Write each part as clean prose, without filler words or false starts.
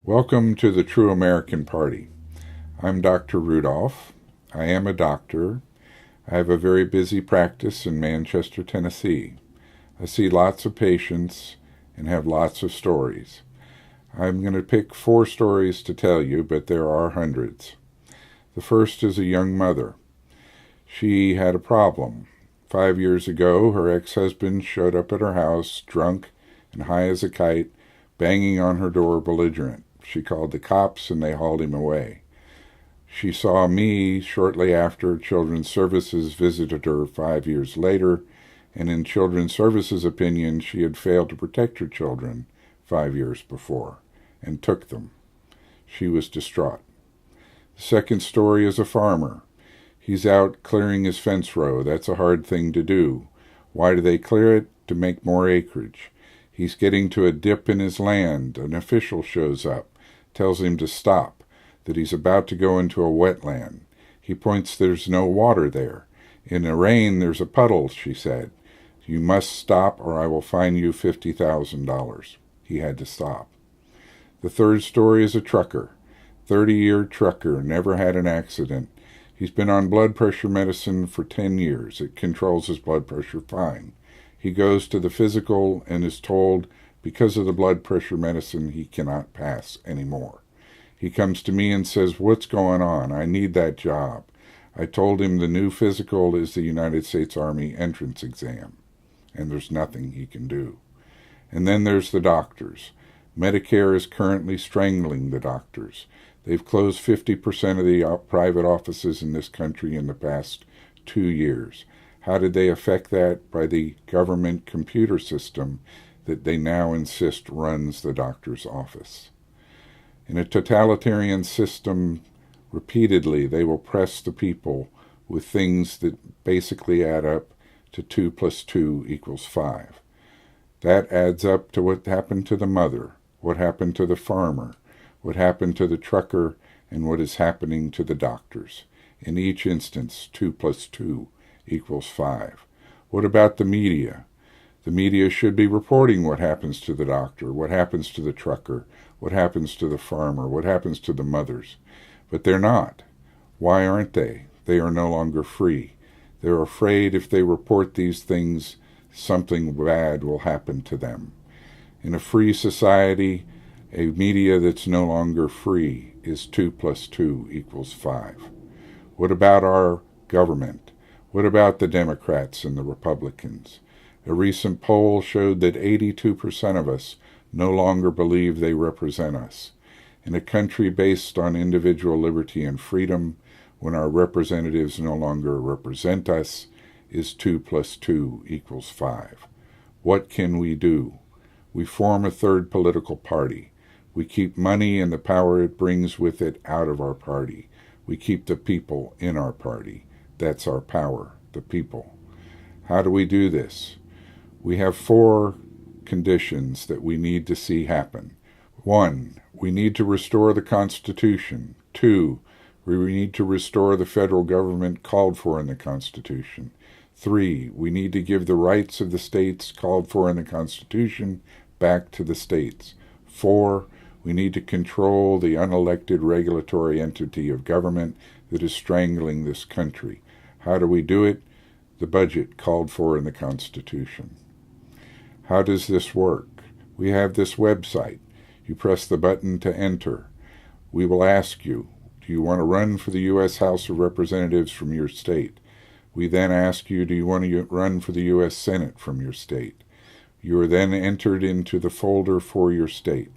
Welcome to the True American Party. I'm Dr. Rudolph. I am a doctor. I have a very busy practice in Manchester, Tennessee. I see lots of patients and have lots of stories. I'm going to pick 4 stories to tell you, but there are hundreds. The first is a young mother. She had a problem. 5 years ago, her ex-husband showed up at her house, drunk and high as a kite, banging on her door, belligerent. She called the cops and they hauled him away. She saw me shortly after Children's Services visited her 5 years later, and in Children's Services' opinion, she had failed to protect her children 5 years before and took them. She was distraught. The second story is a farmer. He's out clearing his fence row. That's a hard thing to do. Why do they clear it? To make more acreage. He's getting to a dip in his land. An official shows up, tells him to stop, that he's about to go into a wetland. He points there's no water there. In the rain there's a puddle, she said. You must stop or I will fine you $50,000. He had to stop. The third story is a trucker. 30-year trucker, never had an accident. He's been on blood pressure medicine for 10 years. It controls his blood pressure fine. He goes to the physical and is told because of the blood pressure medicine he cannot pass anymore. He comes to me and says, "What's going on? I need that job." I told him the new physical is the United States Army entrance exam, and there's nothing he can do. And then there's the doctors. Medicare is currently strangling the doctors. They've closed 50% of the private offices in this country in the past 2 years. How did they affect that? By the government computer system that they now insist runs the doctor's office. In a totalitarian system, repeatedly they will press the people with things that basically add up to 2 plus 2 equals 5. That adds up to what happened to the mother, what happened to the farmer, what happened to the trucker, and what is happening to the doctors. In each instance, 2 plus 2 equals 5. What about the media? The media should be reporting what happens to the doctor, what happens to the trucker, what happens to the farmer, what happens to the mothers. But they're not. Why aren't they? They are no longer free. They're afraid if they report these things, something bad will happen to them. In a free society, a media that's no longer free is 2 plus 2 equals 5. What about our government? What about the Democrats and the Republicans? A recent poll showed that 82% of us no longer believe they represent us. In a country based on individual liberty and freedom, when our representatives no longer represent us, is 2 plus 2 equals 5. What can we do? We form a third political party. We keep money and the power it brings with it out of our party. We keep the people in our party. That's our power, the people. How do we do this? We have 4 conditions that we need to see happen. 1, we need to restore the Constitution. 2, we need to restore the federal government called for in the Constitution. 3, we need to give the rights of the states called for in the Constitution back to the states. 4, we need to control the unelected regulatory entity of government that is strangling this country. How do we do it? The budget called for in the Constitution. How does this work? We have this website. You press the button to enter. We will ask you, do you want to run for the U.S. House of Representatives from your state? We then ask you, do you want to run for the U.S. Senate from your state? You are then entered into the folder for your state.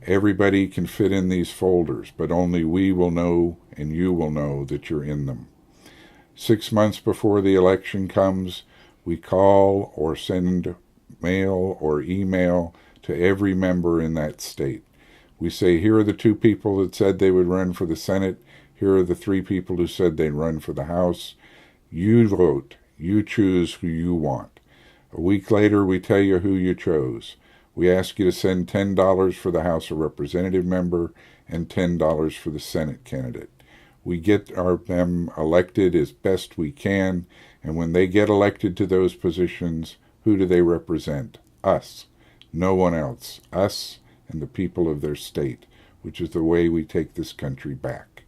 Everybody can fit in these folders, but only we will know and you will know that you're in them. 6 months before the election comes, we call or send mail or email to every member in that state. We say, here are the 2 people that said they would run for the Senate. Here are the 3 people who said they'd run for the House. You vote. You choose who you want. A week later, we tell you who you chose. We ask you to send $10 for the House of Representative member and $10 for the Senate candidate. We get them elected as best we can, and when they get elected to those positions, who do they represent? Us. No one else. Us and the people of their state. which is the way we take this country back.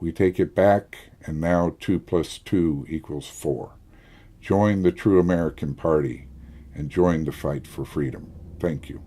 We take it back, and now 2 + 2 = 4. Join the true American Party and join the fight for freedom. Thank you.